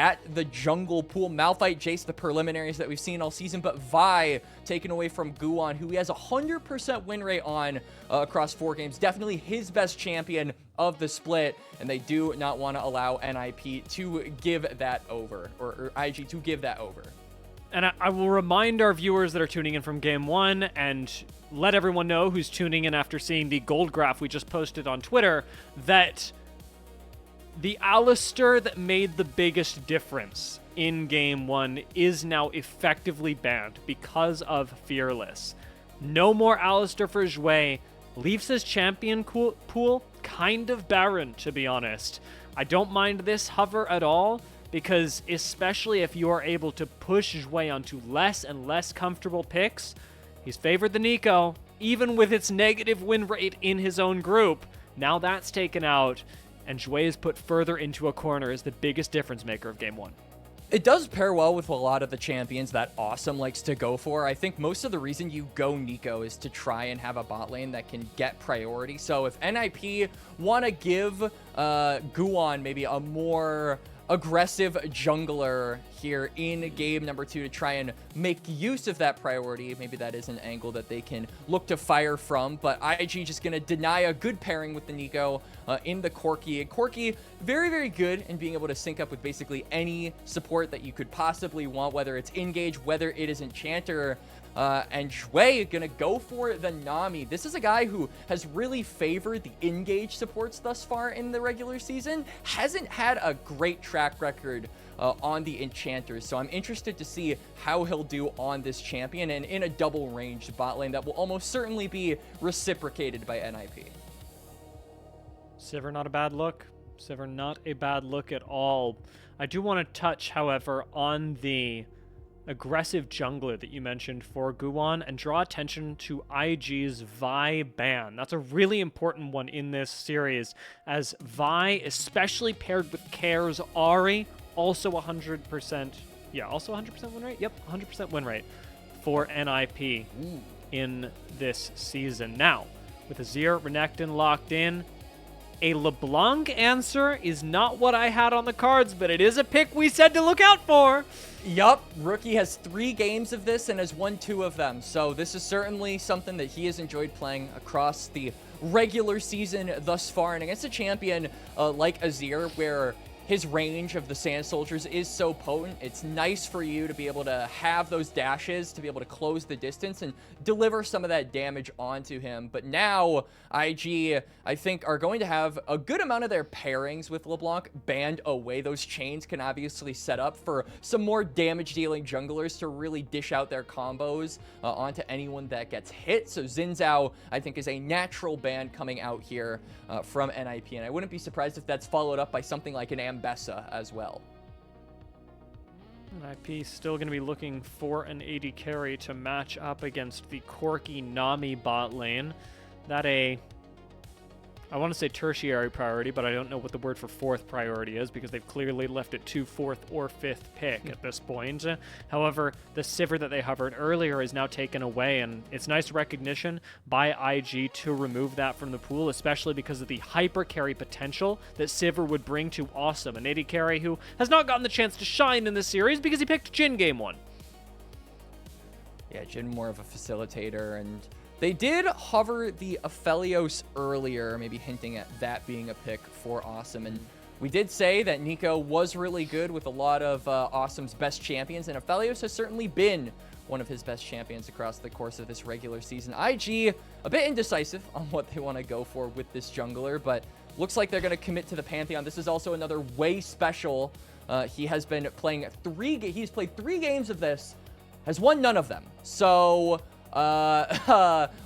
at the jungle pool. Malphite, Jace, the preliminaries that we've seen all season, but Vi taken away from Guwon, who he has a 100% win rate on across 4 games. Definitely his best champion of the split, and they do not want to allow NIP to give that over, or IG to give that over. And I will remind our viewers that are tuning in from Game 1 and let everyone know who's tuning in after seeing the gold graph we just posted on Twitter that the Alistar that made the biggest difference in Game 1 is now effectively banned because of Fearless. No more Alistar for Jwei. Leaves his champion pool kind of barren, to be honest. I don't mind this hover at all, because especially if you are able to push Jwei onto less and less comfortable picks, he's favored the Nico, even with its negative win rate in his own group. Now that's taken out, and Jwei is put further into a corner as the biggest difference maker of Game 1. It does pair well with a lot of the champions that Assum likes to go for. I think most of the reason you go Nico is to try and have a bot lane that can get priority. So if NIP want to give Guwon maybe a more aggressive jungler here in game number 2 to try and make use of that priority, maybe that is an angle that they can look to fire from, but IG just going to deny a good pairing with the Nico in the Corki. And Corki, very, very good in being able to sync up with basically any support that you could possibly want, whether it's Engage, whether it is Enchanter, and Jwei gonna go for the Nami. This is a guy who has really favored the Engage supports thus far in the regular season. Hasn't had a great track record on the Enchanters, so I'm interested to see how he'll do on this champion and in a double ranged bot lane that will almost certainly be reciprocated by NIP. Sivir not a bad look. Sivir not a bad look at all. I do want to touch, however, on the aggressive jungler that you mentioned for Guwon and draw attention to IG's Vi ban. That's a really important one in this series, as Vi, especially paired with Kair's Ahri, also 100%, yeah, also 100% win rate? Yep, 100% win rate for NIP in this season. Now, with Azir, Renekton locked in, a LeBlanc answer is not what I had on the cards, but it is a pick we said to look out for. Yup, Rookie has 3 games of this and has won 2 of them. So this is certainly something that he has enjoyed playing across the regular season thus far. And against a champion like Azir, where his range of the Sand Soldiers is so potent, it's nice for you to be able to have those dashes, to be able to close the distance and deliver some of that damage onto him. But now, IG, I think, are going to have a good amount of their pairings with LeBlanc banned away. Those chains can obviously set up for some more damage-dealing junglers to really dish out their combos onto anyone that gets hit. So Xin Zhao, I think, is a natural ban coming out here from NIP, and I wouldn't be surprised if that's followed up by something like an Ambessa as well. NIP still going to be looking for an AD carry to match up against the Corki Nami bot lane. That I want to say tertiary priority, but I don't know what the word for 4th priority is because they've clearly left it to 4th or 5th pick at this point. However, the Sivir that they hovered earlier is now taken away, and it's nice recognition by IG to remove that from the pool, especially because of the hyper carry potential that Sivir would bring to Assum, an AD carry who has not gotten the chance to shine in this series because he picked Jhin Game 1. Yeah, Jhin more of a facilitator, and they did hover the Aphelios earlier, maybe hinting at that being a pick for Assum. And we did say that Nico was really good with a lot of Assum's best champions, and Aphelios has certainly been one of his best champions across the course of this regular season. IG, a bit indecisive on what they want to go for with this jungler, but looks like they're going to commit to the Pantheon. This is also another way special. He has been playing he's played 3 games of this, has won none of them. So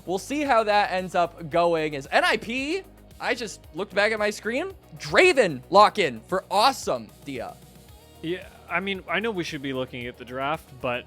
we'll see how that ends up going. As NIP, I just looked back at my screen. Draven lock-in for Assum, Dia. Yeah, I mean, I know we should be looking at the draft, but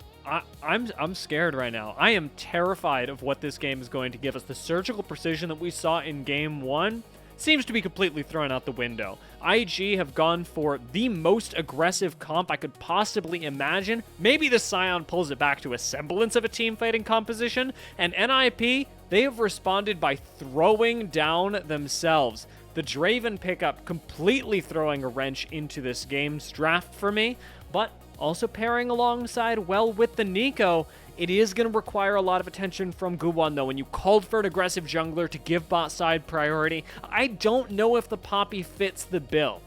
I'm scared right now. I am terrified of what this game is going to give us. The surgical precision that we saw in Game 1 seems to be completely thrown out the window. IG have gone for the most aggressive comp I could possibly imagine. Maybe the Scion pulls it back to a semblance of a team fighting composition, and NIP, they have responded by throwing down themselves. The Draven pickup completely throwing a wrench into this game's draft for me, but also pairing alongside well with the Nico. It is going to require a lot of attention from Guwon, though. When you called for an aggressive jungler to give bot side priority, I don't know if the Poppy fits the bill.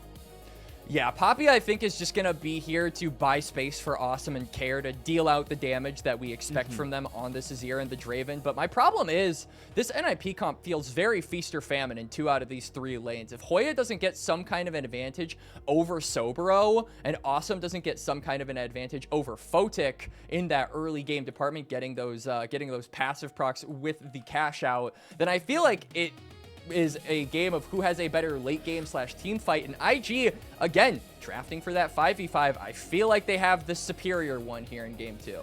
Yeah, Poppy, I think, is just going to be here to buy space for Assum and Care to deal out the damage that we expect from them on this Azir and the Draven. But my problem is this NIP comp feels very feast or famine in 2 out of these 3 lanes. If Hoya doesn't get some kind of an advantage over Soboro and Assum doesn't get some kind of an advantage over Photic in that early game department, getting those passive procs with the cash out, then I feel like it is a game of who has a better late game / team fight. And IG, again, drafting for that 5v5, I feel like they have the superior one here in game 2.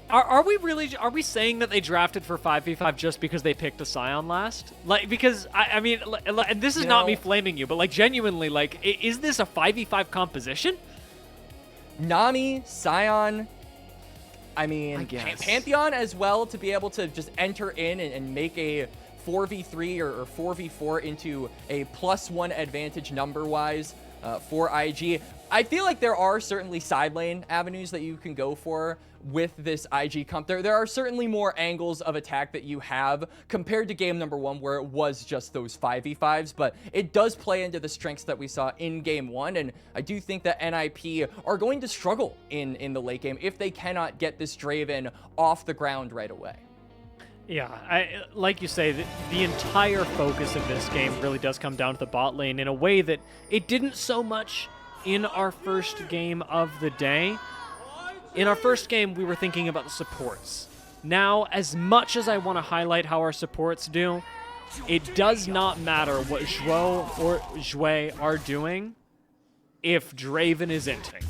Are we saying that they drafted for 5v5 just because they picked a Scion last? Like, because I mean, and this is not me flaming you, but like genuinely, like, is this a 5v5 composition? Nami, Scion, I mean, Pantheon as well, to be able to just enter in and make a 4v3 or 4v4 into a +1 advantage number-wise for IG. I feel like there are certainly side lane avenues that you can go for with this IG comp. There are certainly more angles of attack that you have compared to game number 1, where it was just those 5v5s, but it does play into the strengths that we saw in game 1, and I do think that NIP are going to struggle in the late game if they cannot get this Draven off the ground right away. Yeah, like you say, the entire focus of this game really does come down to the bot lane in a way that it didn't so much in our first game of the day. In our first game, we were thinking about the supports. Now, as much as I want to highlight how our supports do, it does not matter what Zhuo or Jwei are doing if Draven is inting.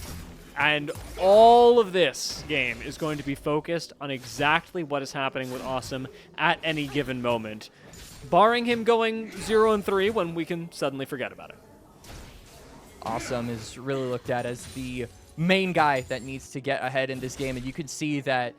And all of this game is going to be focused on exactly what is happening with Assum at any given moment, barring him going 0-3 when we can suddenly forget about it. Assum is really looked at as the main guy that needs to get ahead in this game, and you can see that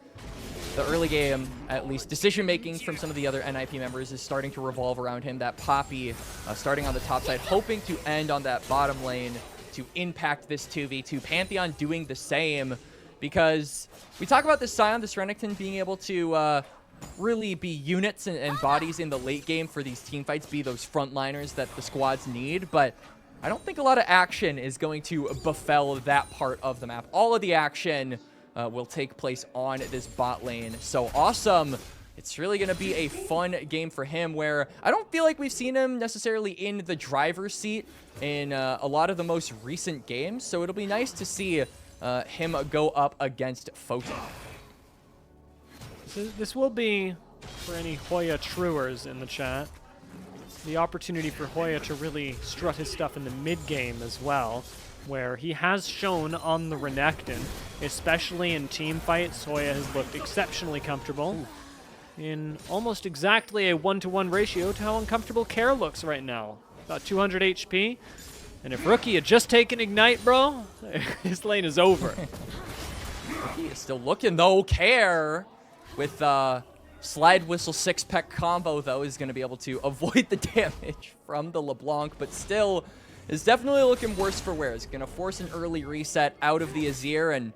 the early game, at least decision-making from some of the other NIP members, is starting to revolve around him. That Poppy starting on the top side, hoping to end on that bottom lane to impact this 2v2. Pantheon doing the same, because we talk about this Scion, this Renekton being able to really be units and bodies in the late game for these team fights, be those frontliners that the squads need, but I don't think a lot of action is going to befell that part of the map. All of the action will take place on this bot lane. So Assum, it's really going to be a fun game for him, where I don't feel like we've seen him necessarily in the driver's seat in a lot of the most recent games. So it'll be nice to see him go up against Photic. This will be, for any Hoya truers in the chat, the opportunity for Hoya to really strut his stuff in the mid-game as well, where he has shown on the Renekton, especially in team fights, Hoya has looked exceptionally comfortable in almost exactly a 1-to-1 ratio to how uncomfortable Care looks right now. About 200 HP, and if Rookie had just taken Ignite, bro, his lane is over. Rookie is still looking, though. Care with Slide Whistle 6-peck combo, though, is going to be able to avoid the damage from the LeBlanc, but still is definitely looking worse for wear. It's going to force an early reset out of the Azir, and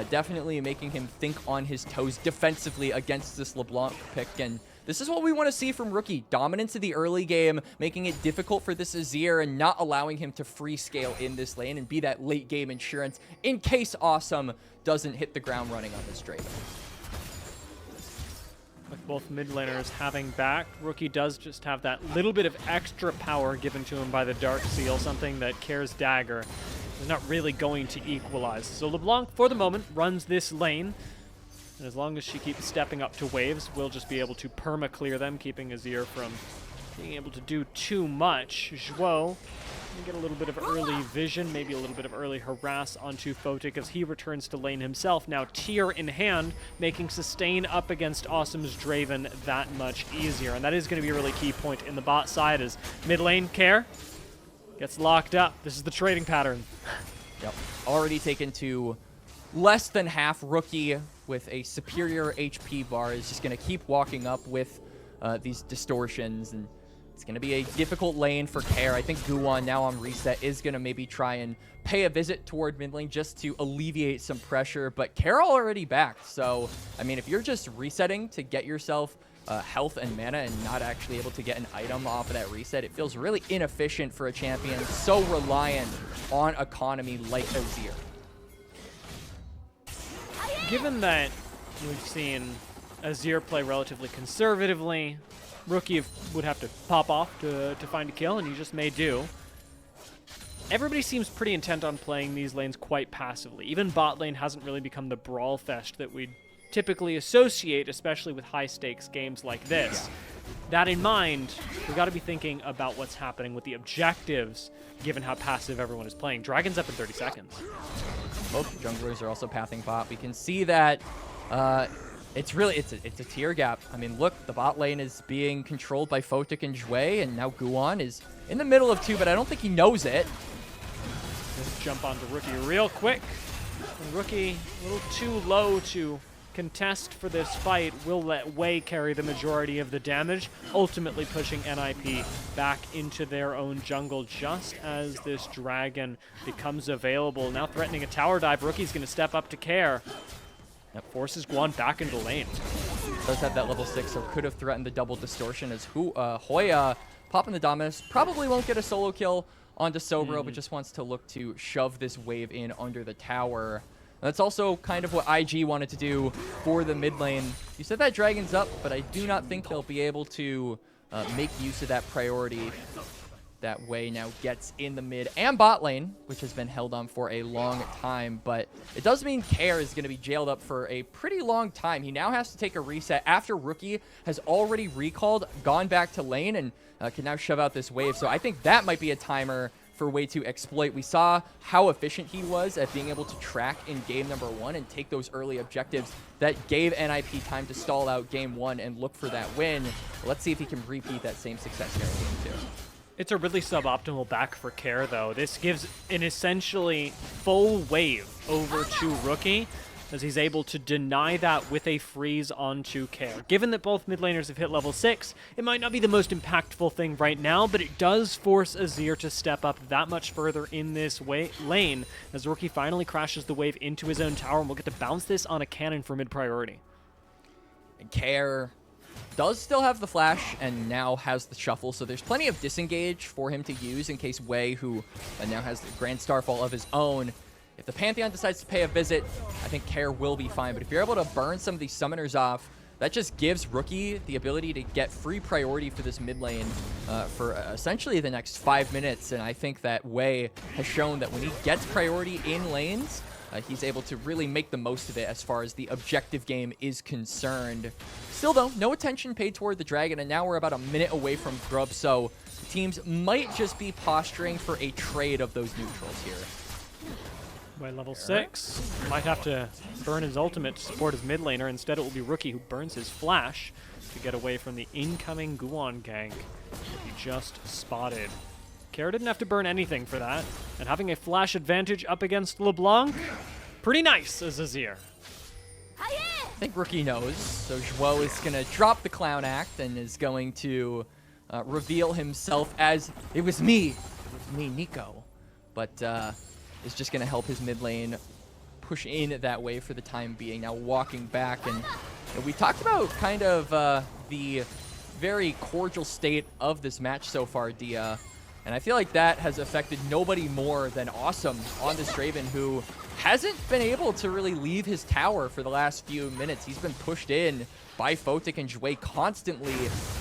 definitely making him think on his toes defensively against this LeBlanc pick. And this is what we want to see from Rookie. Dominance in the early game, making it difficult for this Azir and not allowing him to free scale in this lane and be that late game insurance in case Assum doesn't hit the ground running on this Draven. With both mid laners having back, Rookie does just have that little bit of extra power given to him by the Dark Seal, something that Care's Dagger is not really going to equalize. So LeBlanc, for the moment, runs this lane, and as long as she keeps stepping up to waves, we'll just be able to perma-clear them, keeping Azir from being able to do too much. Zhuo can get a little bit of early vision, maybe a little bit of early harass onto Photic as he returns to lane himself. Now tier in hand, making sustain up against Assum's Draven that much easier. And that is going to be a really key point in the bot side as mid lane Care gets locked up. This is the trading pattern. Yep. Already taken to less than half. Rookie with a superior HP bar is just going to keep walking up with these distortions and It's going to be a difficult lane for Care. I think Guwon now on reset is going to maybe try and pay a visit toward mid lane just to alleviate some pressure. But Care already back. So, I mean, if you're just resetting to get yourself health and mana and not actually able to get an item off of that reset, it feels really inefficient for a champion so reliant on economy like Azir. Given that we've seen Azir play relatively conservatively, Rookie would have to pop off to find a kill, and he just may do. Everybody seems pretty intent on playing these lanes quite passively. Even bot lane hasn't really become the brawl fest that we'd typically associate, especially with high-stakes games like this. That in mind, we've got to be thinking about what's happening with the objectives, given how passive everyone is playing. Dragon's up in 30 seconds. Both junglers are also pathing bot. We can see that it's a tier gap. I mean, look, the bot lane is being controlled by Photic and Jwei, and now Guwon is in the middle of two, but I don't think he knows it. Just jump onto Rookie real quick. And Rookie a little too low to contest for this fight. Will let Wei carry the majority of the damage, ultimately pushing NIP back into their own jungle just as this dragon becomes available. Now threatening a tower dive. Rookie's going to step up to Care. That forces Guwon back into lane. Does have that level 6, so could have threatened the double distortion as Hoya popping the Dominus. Probably won't get a solo kill onto Soboro, but just wants to look to shove this wave in under the tower. That's also kind of what IG wanted to do for the mid lane. You said that dragon's up, but I do not think they'll be able to make use of that priority. That Wei now gets in the mid and bot lane, which has been held on for a long time. But it does mean Care is going to be jailed up for a pretty long time. He now has to take a reset after Rookie has already recalled, gone back to lane, and can now shove out this wave. So I think that might be a timer for Wei to exploit. We saw how efficient he was at being able to track in game number 1 and take those early objectives that gave NIP time to stall out game 1 and look for that win. Let's see if he can repeat that same success here in game 2. It's a really suboptimal back for Care, though. This gives an essentially full wave over to Rookie, as he's able to deny that with a freeze onto Care. Given that both mid laners have hit level 6, it might not be the most impactful thing right now, but it does force Azir to step up that much further in this lane, as Rookie finally crashes the wave into his own tower, and we'll get to bounce this on a cannon for mid priority. And Care does still have the flash and now has the shuffle, so there's plenty of disengage for him to use in case Wei, who now has the Grand Starfall of his own. If the Pantheon decides to pay a visit, I think Care will be fine. But if you're able to burn some of these summoners off, that just gives Rookie the ability to get free priority for this mid lane for essentially the next 5 minutes. And I think that Wei has shown that when he gets priority in lanes, he's able to really make the most of it as far as the objective game is concerned. Still, though, no attention paid toward the dragon, and now we're about a minute away from Grub, so teams might just be posturing for a trade of those neutrals here. By level 6, might have to burn his ultimate to support his mid laner. Instead, it will be Rookie who burns his flash to get away from the incoming Guwon gank that he just spotted. Care didn't have to burn anything for that, and having a flash advantage up against LeBlanc, pretty nice as Azir. I think Rookie knows, so Zhuo is going to drop the clown act and is going to reveal himself as, it was me, Nico. But is just going to help his mid lane push in that way for the time being. Now walking back, and we talked about kind of the very cordial state of this match so far, Dia. And I feel like that has affected nobody more than Assum on this Draven, who hasn't been able to really leave his tower for the last few minutes. He's been pushed in by Photic and Jwei constantly.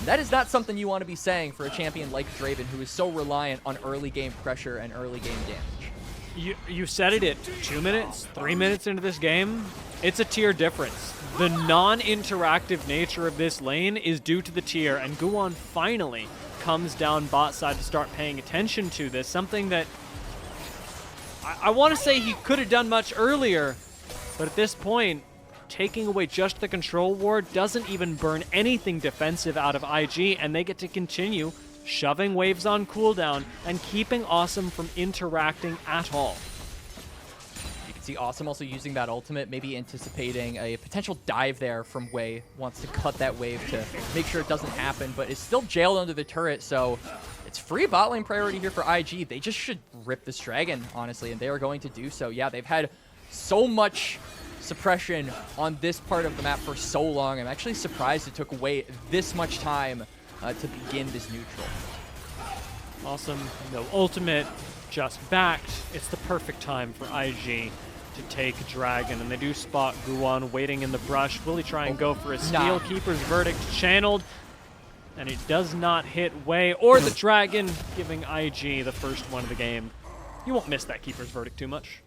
That is not something you want to be saying for a champion like Draven, who is so reliant on early game pressure and early game damage. You said it at 2 minutes, 3 minutes into this game. It's a tier difference. The non-interactive nature of this lane is due to the tier, and Guwon finally comes down bot side to start paying attention to this, something that I want to say he could have done much earlier, but at this point, taking away just the control ward doesn't even burn anything defensive out of IG, and they get to continue shoving waves on cooldown and keeping Assum from interacting at all. See Assum also using that ultimate, maybe anticipating a potential dive there from Jwei. Wants to cut that wave to make sure it doesn't happen, but is still jailed under the turret, so it's free bot lane priority here for IG. They just should rip this dragon, honestly, and they are going to do so. Yeah, they've had so much suppression on this part of the map for so long. I'm actually surprised it took Jwei this much time to begin this neutral. Awesome. No ultimate, just backed. It's the perfect time for IG to take Dragon, and they do spot Guwon waiting in the brush. Will he try and go for a steal? Keeper's verdict channeled, and it does not hit Jwei or the Dragon, giving IG the first one of the game. You won't miss that Keeper's verdict too much,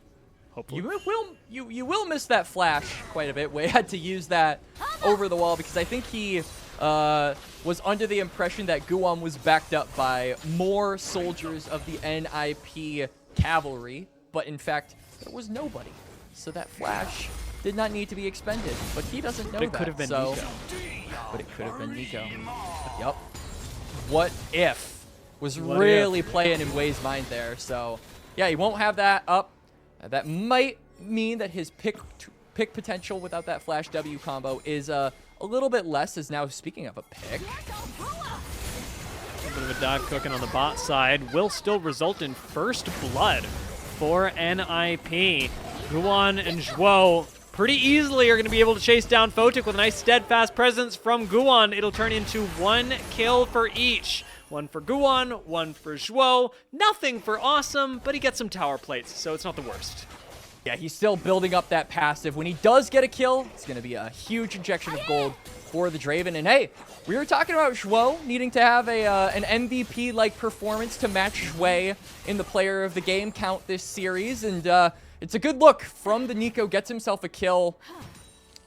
hopefully. You will miss that flash quite a bit. Jwei had to use that over the wall because I think he was under the impression that Guwon was backed up by more soldiers of the NIP cavalry, but in fact, there was nobody. So that flash did not need to be expended, but he doesn't know that. It could have been Nico. But it could have been Nico. Yep. What if was really playing in Jwei's mind there. So yeah, he won't have that up. That might mean that his pick potential without that flash W combo is a little bit less. As now, speaking of a pick, a bit of a dive cooking on the bot side will still result in first blood for NIP. Guwon and Zhuo pretty easily are going to be able to chase down Photic with a nice steadfast presence from Guwon. It'll turn into 1 kill for each. 1 for Guwon, 1 for Zhuo. Nothing for Assum, but he gets some tower plates, so it's not the worst. Yeah, he's still building up that passive. When he does get a kill, it's going to be a huge injection of gold for the Draven. And hey, we were talking about Zhuo needing to have an MVP-like performance to match Jwei in the player of the game count this series. And it's a good look from the Nico, gets himself a kill,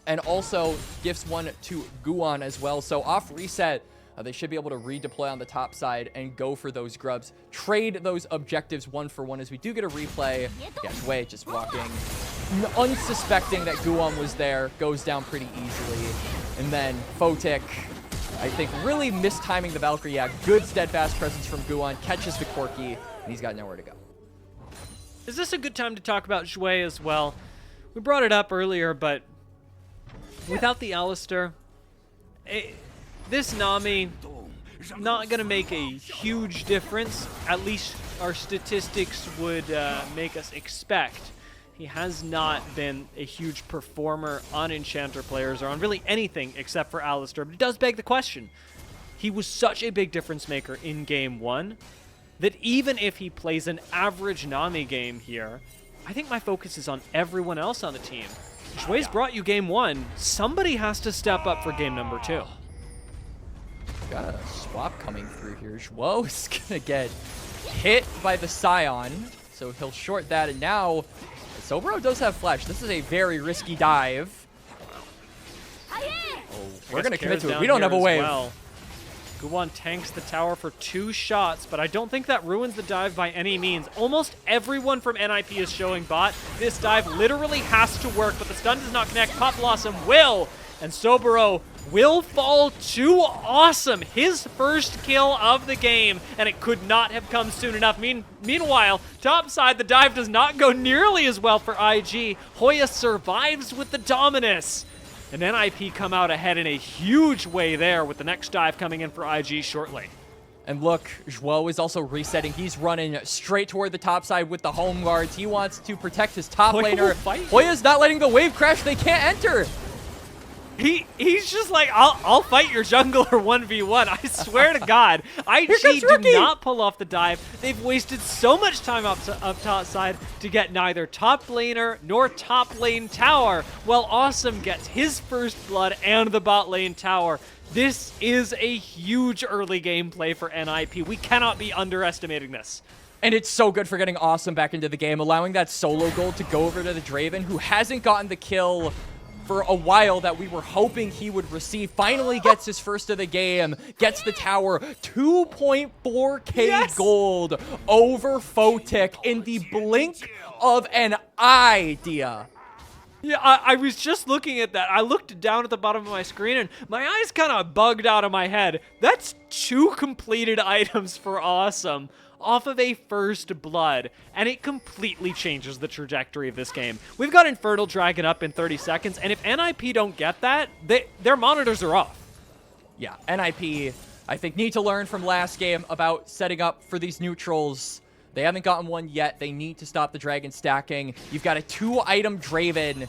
and also gifts one to Guwon as well. So off reset, they should be able to redeploy on the top side and go for those grubs. Trade those objectives 1 for 1 as we do get a replay. Yeah, Jwei just walking, unsuspecting that Guwon was there, goes down pretty easily. And then Photic, I think, really mistiming the Valkyrie. Yeah, good steadfast presence from Guwon, catches the Corki, and he's got nowhere to go. Is this a good time to talk about Jwei as well? We brought it up earlier, but without the Alistair, this Nami not going to make a huge difference. At least our statistics would make us expect. He has not been a huge performer on Enchanter players or on really anything except for Alistair. But it does beg the question. He was such a big difference maker in Game 1 that even if he plays an average Nami game here, I think my focus is on everyone else on the team. Jwei's brought you Game 1. Somebody has to step up for Game number 2. Got a swap coming through here. Zhuo is going to get hit by the Scion, so he'll short that. And now, Soboro does have flash. This is a very risky dive. Oh, we're going to commit to it. We don't have a wave. Well. Guwon tanks the tower for 2 shots, but I don't think that ruins the dive by any means. Almost everyone from NIP is showing bot. This dive literally has to work, but the stun does not connect. Pop Blossom will, and Soboro will fall to Assum, his first kill of the game, and it could not have come soon enough. Meanwhile, top side, the dive does not go nearly as well for IG. Hoya survives with the Dominus, and NIP come out ahead in a huge way there with the next dive coming in for IG shortly. And look, Zhuo is also resetting. He's running straight toward the top side with the home guards. He wants to protect his top laner. Hoya's not letting the wave crash. They can't enter. He's just like, I'll fight your jungler 1v1. I swear to God. IG do not pull off the dive. They've wasted so much time up top side to get neither top laner nor top lane tower, while Assum gets his first blood and the bot lane tower. This is a huge early gameplay for NIP. We cannot be underestimating this. And it's so good for getting Assum back into the game, allowing that solo gold to go over to the Draven, who hasn't gotten the kill for a while that we were hoping he would receive. Finally gets his first of the game, gets the tower, 2.4k gold over Photic in the blink of an eye, Dia. Yeah, I was just looking at that. I looked down at the bottom of my screen and my eyes kind of bugged out of my head. That's 2 completed items for Assum. off of a first blood, and it completely changes the trajectory of this game. We've got Infernal Dragon up in 30 seconds, and if NIP don't get that, their monitors are off. Yeah, NIP, I think, need to learn from last game about setting up for these neutrals. They haven't gotten one yet. They need to stop the dragon stacking. You've got a 2-item Draven.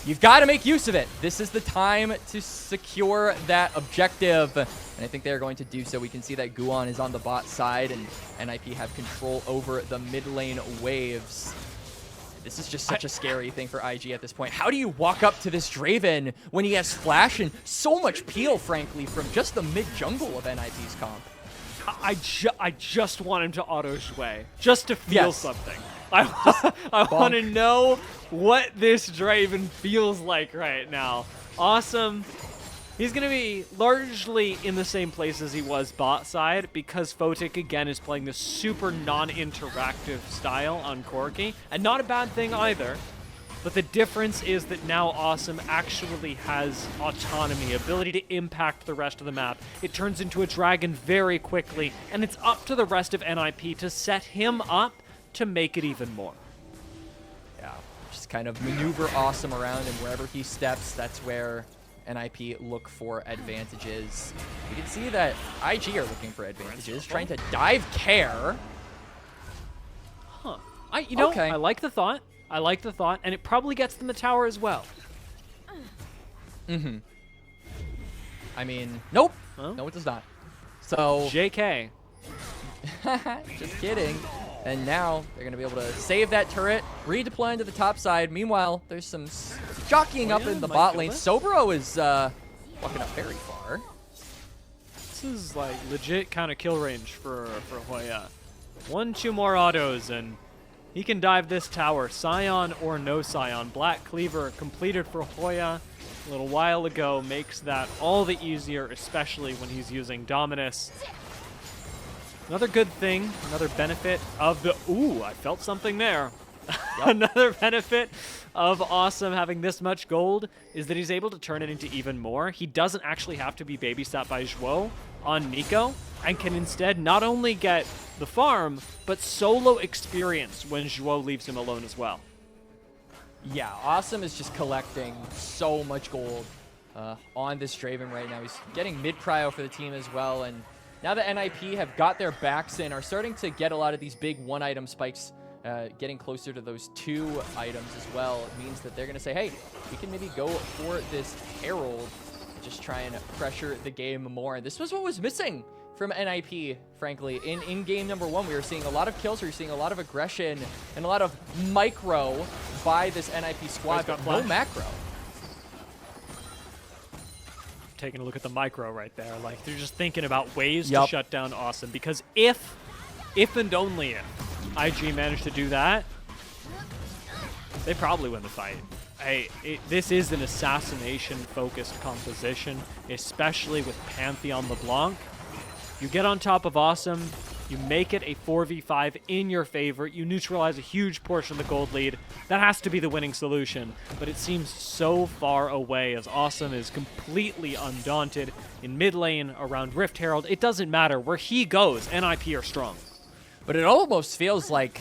You've got to make use of it. This is the time to secure that objective. And I think they're going to do so. We can see that Guwon is on the bot side, and NIP have control over the mid lane waves. This is just such a scary thing for IG at this point. How do you walk up to this Draven when he has flash and so much peel, frankly, from just the mid-jungle of NIP's comp? I just want him to auto Jwei, just to feel something. I want to know what this Draven feels like right now. Awesome. He's going to be largely in the same place as he was bot side because Photic, again, is playing this super non-interactive style on Corki. And not a bad thing either. But the difference is that now Assum actually has autonomy, ability to impact the rest of the map. It turns into a dragon very quickly, and it's up to the rest of NIP to set him up to make it even more. Yeah, just kind of maneuver Assum around, and wherever he steps, that's where NIP look for advantages. You can see that IG are looking for advantages, trying to dive care. Huh. I like the thought. I like the thought, and it probably gets them the tower as well. Mm-hmm. I mean, nope. Huh? No, it does not. So JK. Just kidding. And now they're going to be able to save that turret, redeploy into the top side. Meanwhile, there's some jockeying up in the bot lane. Soboro is walking up very far. This is like legit kind of kill range for Hoya. 1-2 more autos, and he can dive this tower. Scion or no Scion. Black Cleaver completed for Hoya a little while ago. Makes that all the easier, especially when he's using Dominus. Another good thing, another benefit of the... Ooh, I felt something there. Yep. Another benefit of Assum having this much gold is that he's able to turn it into even more. He doesn't actually have to be babysat by Zhuo on Nico, and can instead not only get the farm, but solo experience when Zhuo leaves him alone as well. Yeah, Assum is just collecting so much gold on this Draven right now. He's getting mid-prio for the team as well, and now that NIP have got their backs in, are starting to get a lot of these big 1-item spikes, getting closer to those 2 items as well. It means that they're going to say, hey, we can maybe go for this Herald, just try and pressure the game more. And this was what was missing from NIP, frankly. In game number 1, we were seeing a lot of kills, we were seeing a lot of aggression, and a lot of micro by this NIP squad, but no macro. Taking a look at the micro right there. Like, they're just thinking about ways to shut down Assum, because if and only if IG managed to do that, they probably win the fight. This is an assassination-focused composition, especially with Pantheon LeBlanc. You get on top of Assum, you make it a 4v5 in your favor, you neutralize a huge portion of the gold lead. That has to be the winning solution, but it seems so far away as Assum is completely undaunted in mid lane around Rift Herald. It doesn't matter. Where he goes, NIP are strong. But it almost feels like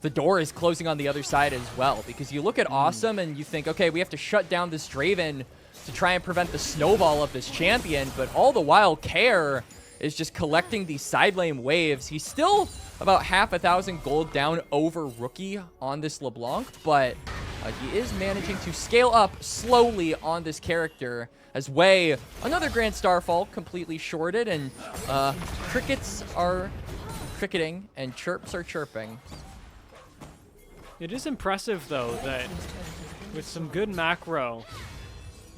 the door is closing on the other side as well, because you look at Assum and you think, okay, we have to shut down this Draven to try and prevent the snowball of this champion, but all the while, Care is just collecting these side lane waves. He's still about 1,000 gold down over Rookie on this LeBlanc, but he is managing to scale up slowly on this character as Jwei, another Grand Starfall, completely shorted, and crickets are cricketing and chirps are chirping. It is impressive, though, that with some good macro,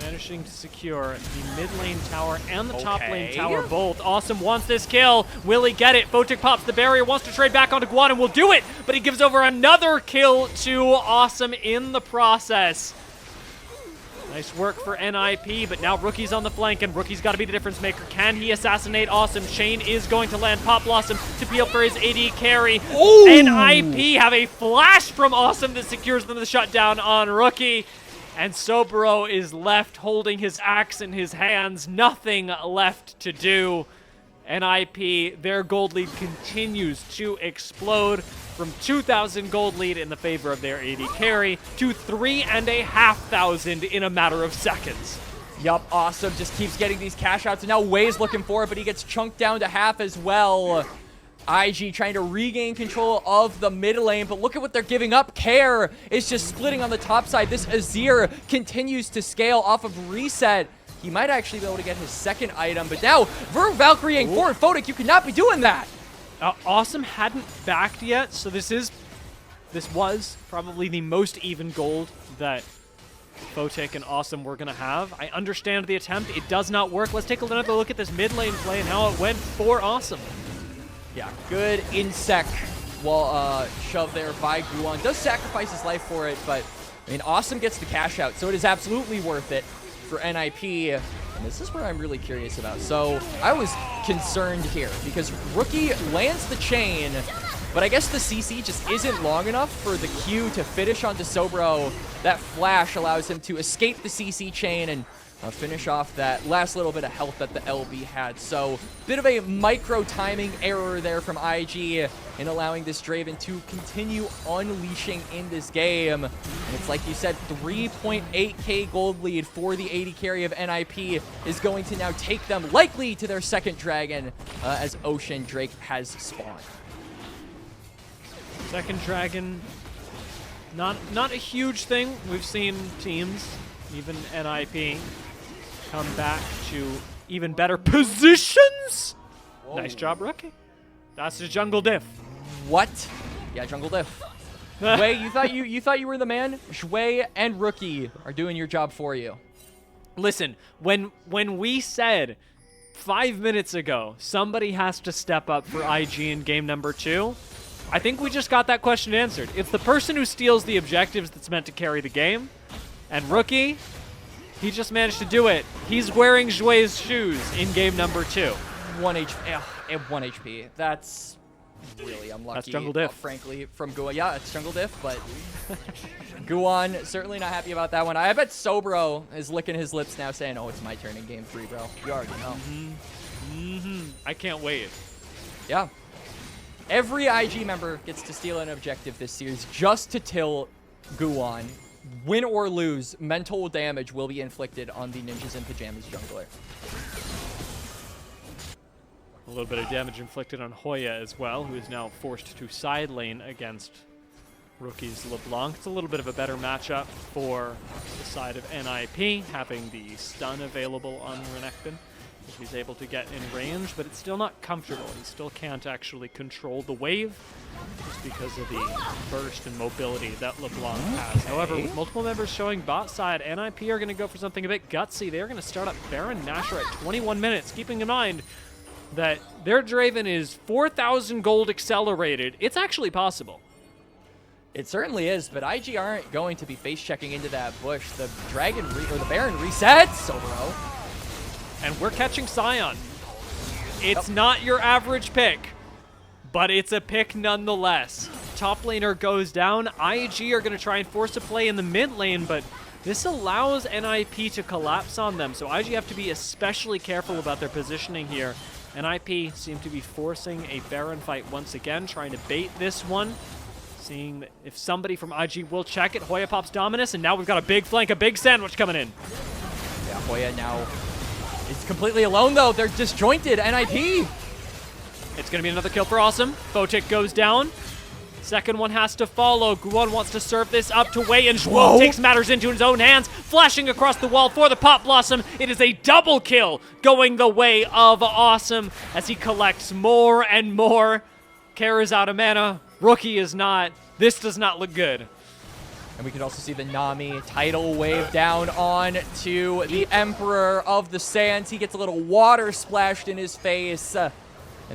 managing to secure the mid lane tower and the top lane tower both. Assum wants this kill. Will he get it? Photic pops the barrier, wants to trade back onto Guwon and will do it, but he gives over another kill to Assum in the process. Nice work for NIP, but now Rookie's on the flank, and Rookie's got to be the difference maker. Can he assassinate Assum? Shane is going to land Pop Blossom to peel for his AD carry. Ooh. NIP have a flash from Assum that secures them the shutdown on Rookie. And Soboro is left holding his axe in his hands. Nothing left to do. NIP, their gold lead continues to explode from 2,000 gold lead in the favor of their AD carry to 3,500 in a matter of seconds. Yup, Assum just keeps getting these cash outs, and now Jwei's looking for it, but he gets chunked down to half as well. IG trying to regain control of the mid lane, but look at what they're giving up. Care is just splitting on the top side. This Azir continues to scale off of reset. He might actually be able to get his second item, but now Valkyrieing forward. Photic, you cannot be doing that. Assum hadn't backed yet, so this was probably the most even gold that Photic and Assum were going to have. I understand the attempt. It does not work. Let's take another look at this mid lane play and how it went for Assum. Yeah, good insect wall shove there by Guwon. Does sacrifice his life for it, but I mean, Assum gets the cash out, so it is absolutely worth it for NIP. And this is where I'm really curious about. So I was concerned here because Rookie lands the chain, but I guess the CC just isn't long enough for the Q to finish onto Soboro. That flash allows him to escape the CC chain and finish off that last little bit of health that the LB had. So bit of a micro timing error there from IG in allowing this Draven to continue unleashing in this game. And it's like you said, 3.8k gold lead for the AD carry of NIP is going to now take them likely to their second dragon as Ocean Drake has spawned. Second dragon, not a huge thing. We've seen teams, even NIP, come back to even better positions. Whoa. Nice job, Rookie. That's the jungle diff. What? Yeah, jungle diff. Jwei, you thought you were the man? Jwei and Rookie are doing your job for you. Listen, when we said 5 minutes ago somebody has to step up for IG in game number 2, I think we just got that question answered. It's the person who steals the objectives that's meant to carry the game. And Rookie, he just managed to do it. He's wearing Jwei's shoes in game number 2. 1 HP. That's really unlucky. That's jungle diff. Frankly, from Guwon. Yeah, it's jungle diff, but Guwon certainly not happy about that one. I bet Soboro is licking his lips now saying, oh, it's my turn in game 3, bro. You already know. I can't wait. Yeah. Every IG member gets to steal an objective this series just to till Guwon. Win or lose, mental damage will be inflicted on the Ninjas in Pyjamas jungler. A little bit of damage inflicted on Hoya as well, who is now forced to side lane against Rookie's LeBlanc. It's a little bit of a better matchup for the side of NIP, having the stun available on Renekton. He's able to get in range, but it's still not comfortable. He still can't actually control the wave just because of the burst and mobility that LeBlanc has. However, with multiple members showing bot side, NIP are going to go for something a bit gutsy. They're going to start up Baron Nashor at 21 minutes, keeping in mind that their Draven is 4,000 gold accelerated. It's actually possible. It certainly is, but IG aren't going to be face-checking into that bush. The Dragon or the Baron resets, Soboro. And we're catching Sion. It's not your average pick, but it's a pick nonetheless. Top laner goes down. IG are going to try and force a play in the mid lane, but this allows NIP to collapse on them. So IG have to be especially careful about their positioning here. NIP seem to be forcing a Baron fight once again, trying to bait this one. Seeing if somebody from IG will check it. Hoya pops Dominus, and now we've got a big flank, a big sandwich coming in. Yeah, Hoya now is completely alone, though. They're disjointed. NIP. It's going to be another kill for Assum. Photic goes down. Second one has to follow. Guwon wants to serve this up to Jwei, and Zhuo takes matters into his own hands, flashing across the wall for the Pop Blossom. It is a double kill going the way of Assum as he collects more and more. Care is out of mana. Rookie is not. This does not look good. And we can also see the Nami tidal wave down on to the Emperor of the Sands. He gets a little water splashed in his face. And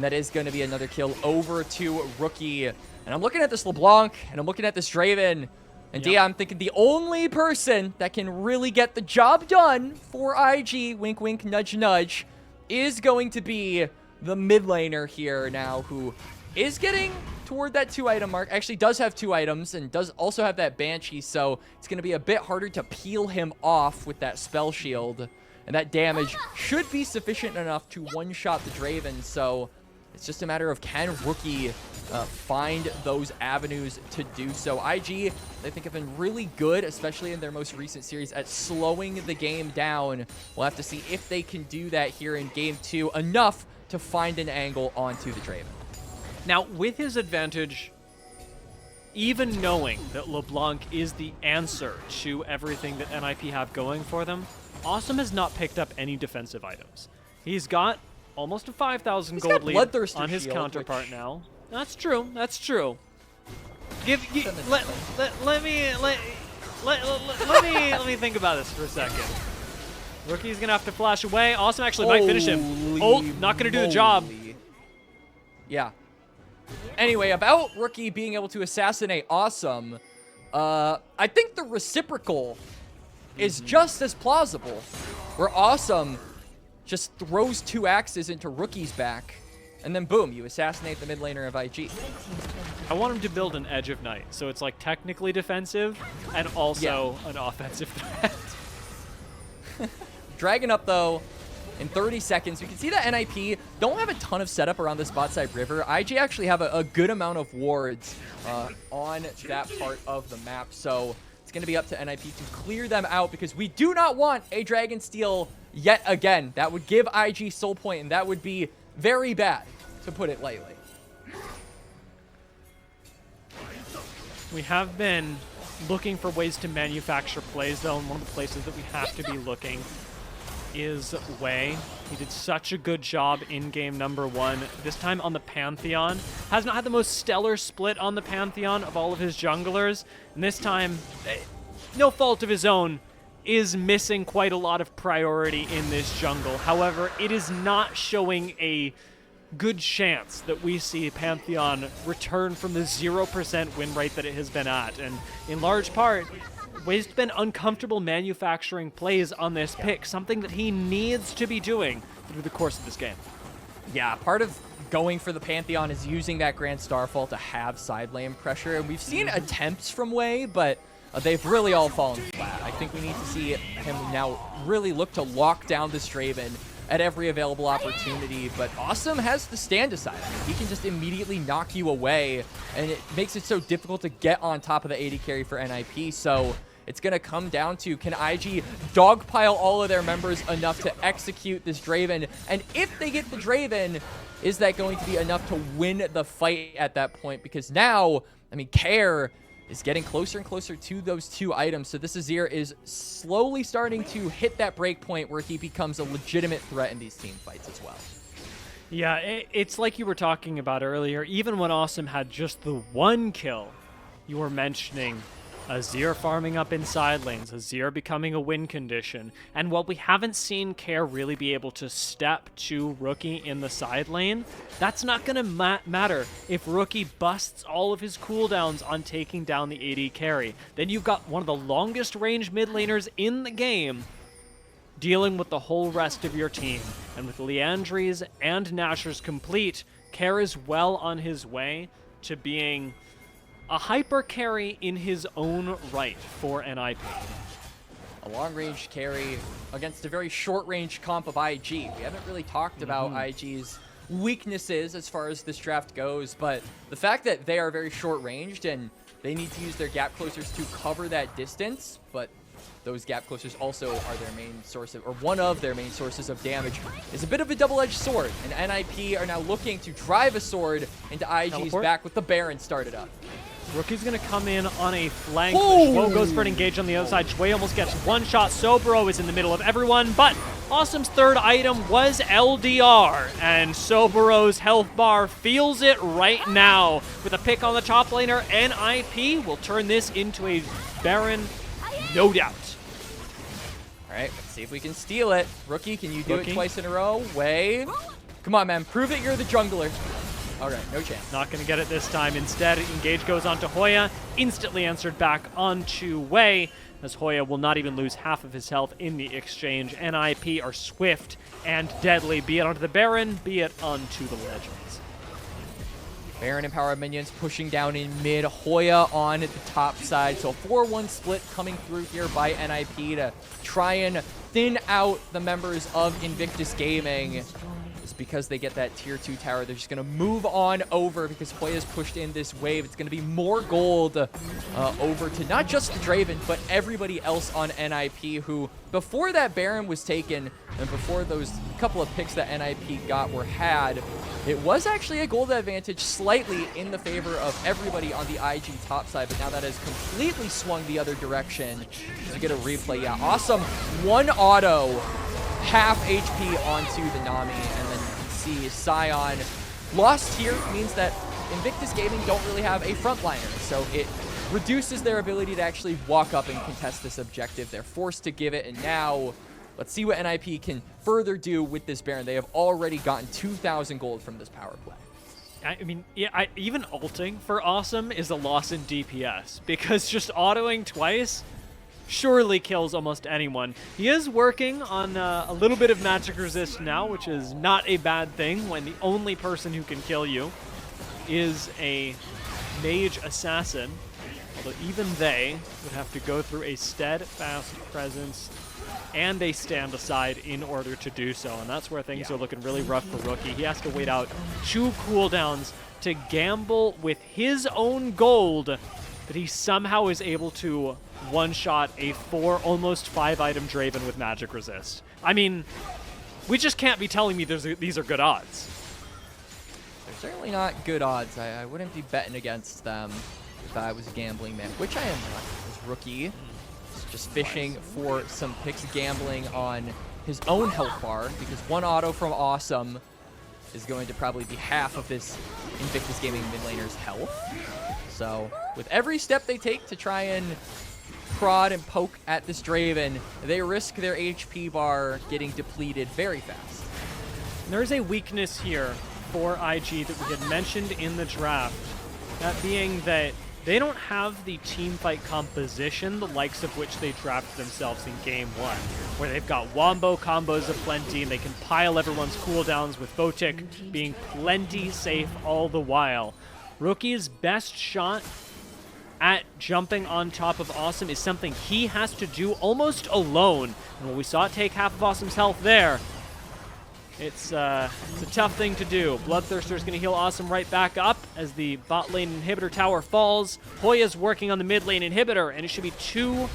that is going to be another kill over to Rookie. And I'm looking at this LeBlanc, and I'm looking at this Draven. And Dia, I'm thinking the only person that can really get the job done for IG, wink, wink, nudge, nudge, is going to be the mid laner here now, who is getting toward that 2-item mark. Actually does have 2 items and does also have that Banshee, so it's going to be a bit harder to peel him off with that spell shield. and that damage should be sufficient enough to one-shot the Draven. So it's just a matter of can Rookie find those avenues to do so. IG, I think, have been really good, especially in their most recent series, at slowing the game down. We'll have to see if they can do that here in Game 2, enough to find an angle onto the Draven. Now, with his advantage, even knowing that LeBlanc is the answer to everything that NIP have going for them, Assum has not picked up any defensive items. He's got almost a 5,000 gold lead on his counterpart now. That's true. That's true. Let me think about this for a second. Rookie's gonna have to flash away. Assum actually might finish him. Oh, not gonna do the job. Yeah. Anyway, about Rookie being able to assassinate Assum, I think the reciprocal is just as plausible, where Assum just throws 2 axes into Rookie's back, and then boom, you assassinate the mid laner of IG. I want him to build an Edge of Night, so it's like technically defensive and also an offensive threat. Dragging up though in 30 seconds. We can see that NIP don't have a ton of setup around this bot side river. IG actually have a good amount of wards on that part of the map, so it's going to be up to NIP to clear them out, because we do not want a Dragon Steal yet again. That would give IG soul point, and that would be very bad, to put it lightly. We have been looking for ways to manufacture plays, though, and one of the places that we have to be looking is Jwei. He did such a good job in game number 1. This time on the Pantheon. Has not had the most stellar split on the Pantheon of all of his junglers. And this time, no fault of his own, is missing quite a lot of priority in this jungle. However, it is not showing a good chance that we see Pantheon return from the 0% win rate that it has been at. And in large part, Jwei's been uncomfortable manufacturing plays on this pick, something that he needs to be doing through the course of this game. Yeah, part of going for the Pantheon is using that Grand Starfall to have side lane pressure. And we've seen attempts from Jwei, but they've really all fallen flat. I think we need to see him now really look to lock down this Draven at every available opportunity, but Assum has the stand aside. I mean, he can just immediately knock you away, and it makes it so difficult to get on top of the AD carry for NIP, so it's going to come down to, can IG dogpile all of their members enough to execute this Draven, and if they get the Draven, is that going to be enough to win the fight at that point? Because now, I mean, Care is getting closer and closer to those 2 items. So this Azir is slowly starting to hit that break point where he becomes a legitimate threat in these team fights as well. Yeah, it's like you were talking about earlier. Even when Assum had just the 1 kill, you were mentioning Azir farming up in side lanes, Azir becoming a win condition. And while we haven't seen Care really be able to step to Rookie in the side lane, that's not going to matter if Rookie busts all of his cooldowns on taking down the AD carry. Then you've got one of the longest range mid laners in the game dealing with the whole rest of your team. And with Liandry's and Nashor's complete, Care is well on his way to being a hyper carry in his own right for NIP. A long-range carry against a very short-range comp of IG. We haven't really talked about IG's weaknesses as far as this draft goes, but the fact that they are very short-ranged and they need to use their gap closers to cover that distance, but those gap closers also are their main source of, or one of their main sources of damage, is a bit of a double-edged sword. And NIP are now looking to drive a sword into IG's back with the Baron started up. Rookie's going to come in on a flank. Zhuo goes for an engage on the other side. Jwei almost gets 1 shot. Soboro is in the middle of everyone, but Assum's 3rd item was LDR, and Soboro's health bar feels it right now. With a pick on the top laner, NIP will turn this into a Baron, no doubt. All right, let's see if we can steal it. Rookie, can you do it twice in a row? Jwei. Come on, man. Prove that you're the jungler. All right, no chance. Not going to get it this time. Instead, engage goes onto Hoya, instantly answered back onto Jwei, as Hoya will not even lose half of his health in the exchange. NIP are swift and deadly, be it onto the Baron, be it onto the Legends. Baron and Power Minions pushing down in mid. Hoya on the top side. So a 4-1 split coming through here by NIP to try and thin out the members of Invictus Gaming. Just because they get that tier 2 tower, they're just going to move on over because Hoya's pushed in this wave. It's going to be more gold over to not just the Draven, but everybody else on NIP who, before that Baron was taken and before those couple of picks that NIP got were had, it was actually a gold advantage slightly in the favor of everybody on the IG top side, but now that has completely swung the other direction. To get a replay, yeah, Assum, one auto, half HP onto the Nami, and then you can see Sion lost here means that Invictus Gaming don't really have a frontliner, so it reduces their ability to actually walk up and contest this objective. They're forced to give it, and now let's see what NIP can further do with this Baron. They have already gotten 2,000 gold from this power play. I mean, yeah, even ulting for Assum is a loss in DPS because just autoing twice surely kills almost anyone. He is working on a little bit of magic resist now, which is not a bad thing when the only person who can kill you is a mage assassin. Although even they would have to go through a steadfast presence and a stand aside in order to do so, and that's where things are looking really rough for Rookie. He has to wait out 2 cooldowns to gamble with his own gold, but he somehow is able to one-shot a 4, almost 5-item Draven with magic resist. I mean, we just can't be telling me these are good odds. They're certainly not good odds. I wouldn't be betting against them if I was a gambling man, which I am not. As Rookie just fishing for some picks, gambling on his own health bar, because one auto from Assum is going to probably be half of this Invictus Gaming mid laner's health. So with every step they take to try and prod and poke at this Draven, they risk their HP bar getting depleted very fast. There's a weakness here for IG that we had mentioned in the draft, that being that they don't have the team fight composition, the likes of which they drafted themselves in Game 1, where they've got wombo combos aplenty and they can pile everyone's cooldowns with Photic being plenty safe all the while. Rookie's best shot at jumping on top of Assum is something he has to do almost alone. And when we saw it take half of Assum's health there, it's a tough thing to do. Bloodthirster is going to heal Assum right back up as the bot lane inhibitor tower falls. Hoya's working on the mid lane inhibitor, and it should be 2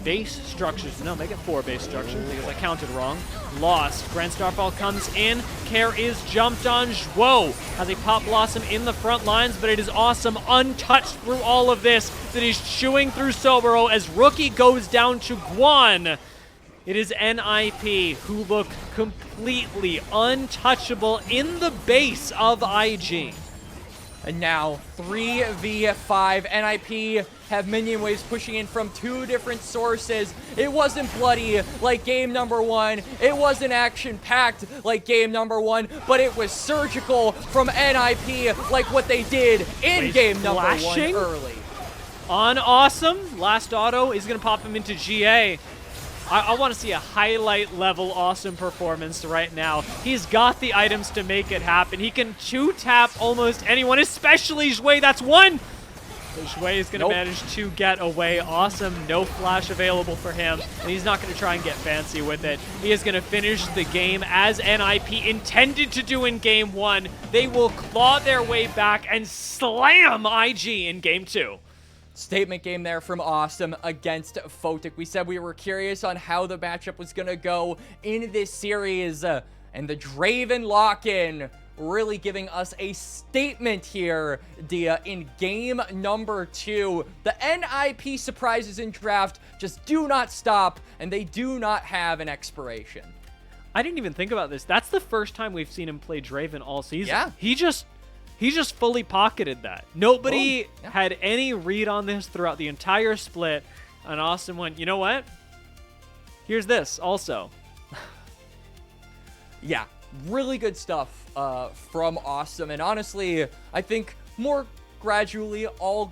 base structures. No, make it 4 base structures because I counted wrong. Lost. Grand Starfall comes in. Care is jumped on. Zhuo has a pop blossom in the front lines, but it is Assum untouched through all of this that is chewing through Soboro as Rookie goes down to Guwon. It is NIP who look completely untouchable in the base of IG. And now 3v5. NIP have minion waves pushing in from 2 different sources. It wasn't bloody like game number 1. It wasn't action-packed like game number 1, but it was surgical from NIP like what they did in game number 1 early. On Assum, last auto is going to pop him into GA. I want to see a highlight level Assum performance right now. He's got the items to make it happen. He can 2-tap almost anyone, especially Jwei. That's 1. So Jwei is going to manage to get away. Assum, no flash available for him, and he's not going to try and get fancy with it. He is going to finish the game as NIP intended to do in game 1. They will claw their way back and slam IG in game 2. Statement game there from Assum against Photic. We said we were curious on how the matchup was going to go in this series, and the Draven lock-in really giving us a statement here, Dia, in game number 2. The NIP surprises in draft just do not stop, and they do not have an expiration. I didn't even think about this. That's the first time we've seen him play Draven all season. Yeah. He just fully pocketed that. Nobody had any read on this throughout the entire split, and Assum went, you know what? Here's this also. Yeah, really good stuff from Assum, and honestly, I think more gradually all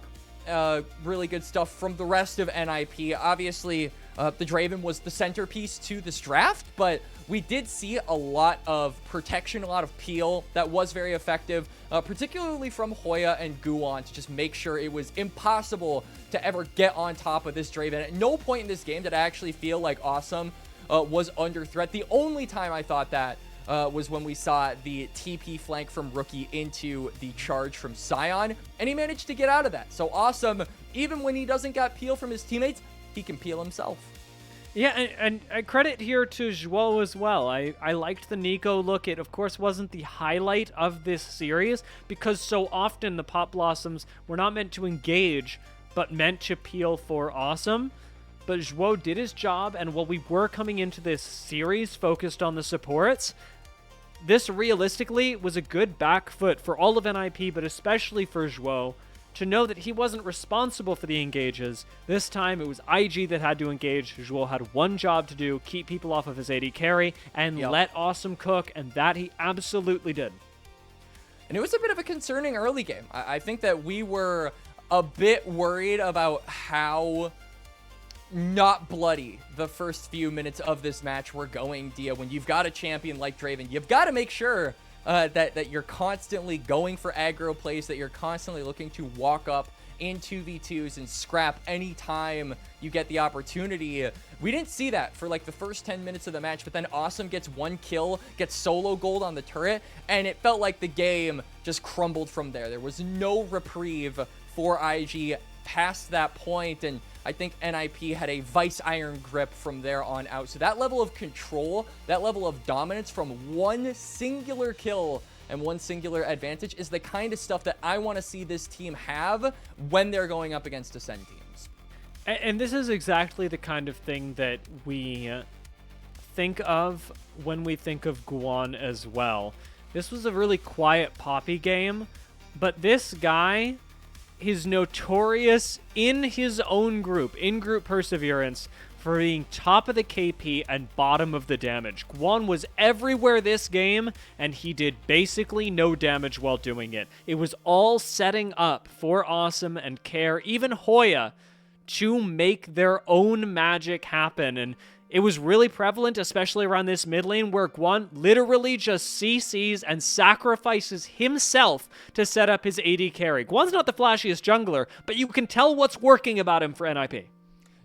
really good stuff from the rest of NIP. Obviously, the Draven was the centerpiece to this draft, but we did see a lot of protection, a lot of peel that was very effective, particularly from Hoya and Guwon, to just make sure it was impossible to ever get on top of this Draven. At no point in this game did I actually feel like Assum was under threat. The only time I thought that was when we saw the TP flank from Rookie into the charge from Sion, and he managed to get out of that. So Assum, even when he doesn't got peel from his teammates, he can peel himself. Yeah, and credit here to Zhuo as well. I liked the Nico look. It, of course, wasn't the highlight of this series because so often the Pop Blossoms were not meant to engage, but meant to peel for Assum. But Zhuo did his job, and while we were coming into this series focused on the supports, this realistically was a good back foot for all of NIP, but especially for Zhuo, to know that he wasn't responsible for the engages. This time, it was IG that had to engage. Zhuo had one job to do, keep people off of his AD carry, and let Assum cook, and that he absolutely did. And it was a bit of a concerning early game. I think that we were a bit worried about how not bloody the first few minutes of this match were going, Dia. When you've got a champion like Draven, you've got to make sure that you're constantly going for aggro plays, that you're constantly looking to walk up in 2v2s and scrap anytime you get the opportunity. We didn't see that for like the first 10 minutes of the match, but then Assum gets one kill, gets solo gold on the turret, and it felt like the game just crumbled from there. There was no reprieve for IG past that point, and I think NIP had a vice iron grip from there on out. So that level of control, that level of dominance from one singular kill and one singular advantage is the kind of stuff that I want to see this team have when they're going up against Ascend teams. And this is exactly the kind of thing that we think of when we think of Guwon as well. This was a really quiet Poppy game, but this guy is notorious in his own group, in-group perseverance, for being top of the KP and bottom of the damage. Guwon was everywhere this game, and he did basically no damage while doing it. It was all setting up for Assum and Care, even Hoya, to make their own magic happen. And it was really prevalent, especially around this mid lane, where Guwon literally just CCs and sacrifices himself to set up his AD carry. Guwon's not the flashiest jungler, but you can tell what's working about him for NIP.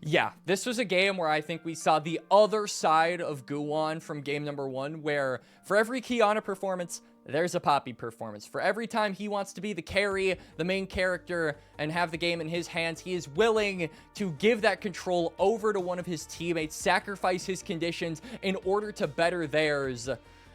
Yeah, this was a game where I think we saw the other side of Guwon from game number 1, where for every Qiyana performance, there's a Poppy performance. For every time he wants to be the carry, the main character, and have the game in his hands, he is willing to give that control over to one of his teammates, sacrifice his conditions in order to better theirs.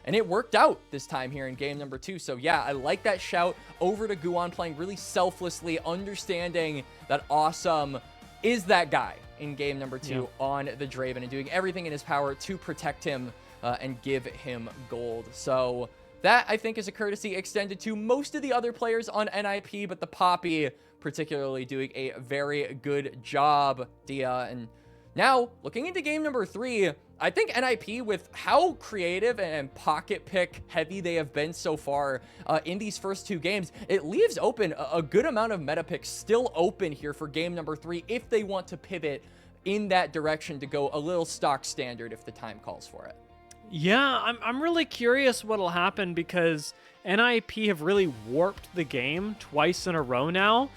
And it worked out this time here in game number 2. So yeah, I like that shout over to Guwon, playing really selflessly, understanding that Assum is that guy in game number 2 on the Draven, and doing everything in his power to protect him and give him gold. So that, I think, is a courtesy extended to most of the other players on NIP, but the Poppy particularly doing a very good job, Dia. And now, looking into game number 3, I think NIP, with how creative and pocket pick heavy they have been so far in these first 2 games, it leaves open a good amount of meta picks still open here for game number 3 if they want to pivot in that direction to go a little stock standard if the time calls for it. Yeah, I'm really curious what'll happen, because NIP have really warped the game twice in a row now.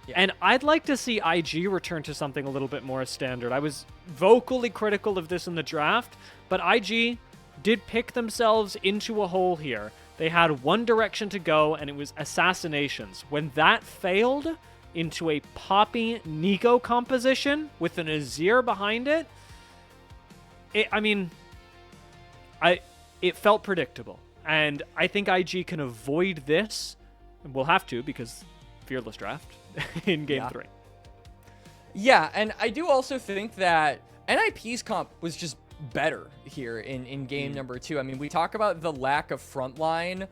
Yeah. And I'd like to see IG return to something a little bit more standard. I was vocally critical of this in the draft, but IG did pick themselves into a hole here. They had one direction to go, and it was assassinations. When that failed into a Poppy Nico composition with an Azir behind it, it felt predictable. And I think IG can avoid this. And we'll have to, because Fearless draft in game 3. Yeah, and I do also think that NIP's comp was just better here in game number 2. I mean, we talk about the lack of frontline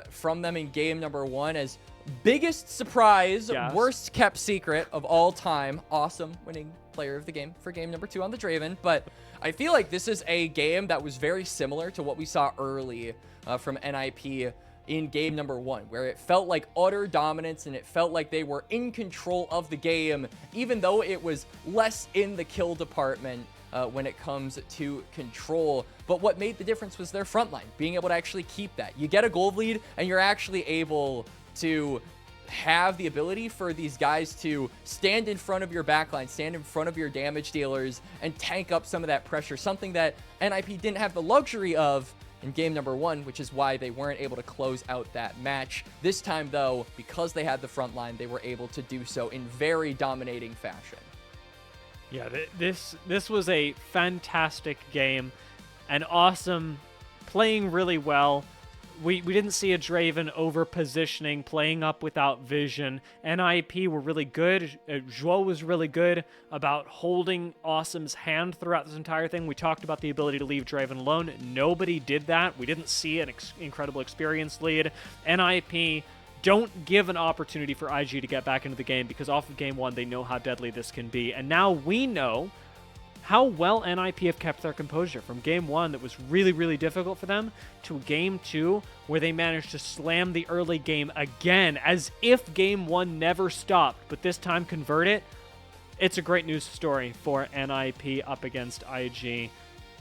from them in game number 1 as biggest surprise, worst kept secret of all time. Assum winning player of the game for game number 2 on the Draven. But I feel like this is a game that was very similar to what we saw early from NIP in game number 1, where it felt like utter dominance and it felt like they were in control of the game, even though it was less in the kill department. when it comes to control. But what made the difference was their front line, being able to actually keep that. You get a gold lead, and you're actually able to have the ability for these guys to stand in front of your backline, stand in front of your damage dealers, and tank up some of that pressure, something that NIP didn't have the luxury of in game number 1, which is why they weren't able to close out that match. This time, though, because they had the front line, they were able to do so in very dominating fashion. Yeah, this was a fantastic game, and Assum playing really well. We didn't see a Draven over-positioning, playing up without vision. NIP were really good. Zhuo was really good about holding Assum's hand throughout this entire thing. We talked about the ability to leave Draven alone. Nobody did that. We didn't see an incredible experience lead. NIP don't give an opportunity for IG to get back into the game, because off of game 1, they know how deadly this can be. And now we know how well NIP have kept their composure from game 1 that was really, really difficult for them to game 2 where they managed to slam the early game again as if game 1 never stopped, but this time convert it. It's a great news story for NIP up against IG.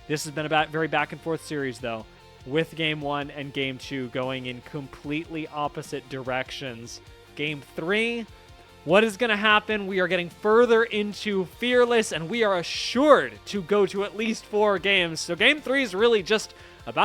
This has been a very back and forth series though, with game 1 and game 2 going in completely opposite directions. Game 3, what is going to happen? We are getting further into Fearless, and we are assured to go to at least 4 games. So game 3 is really just about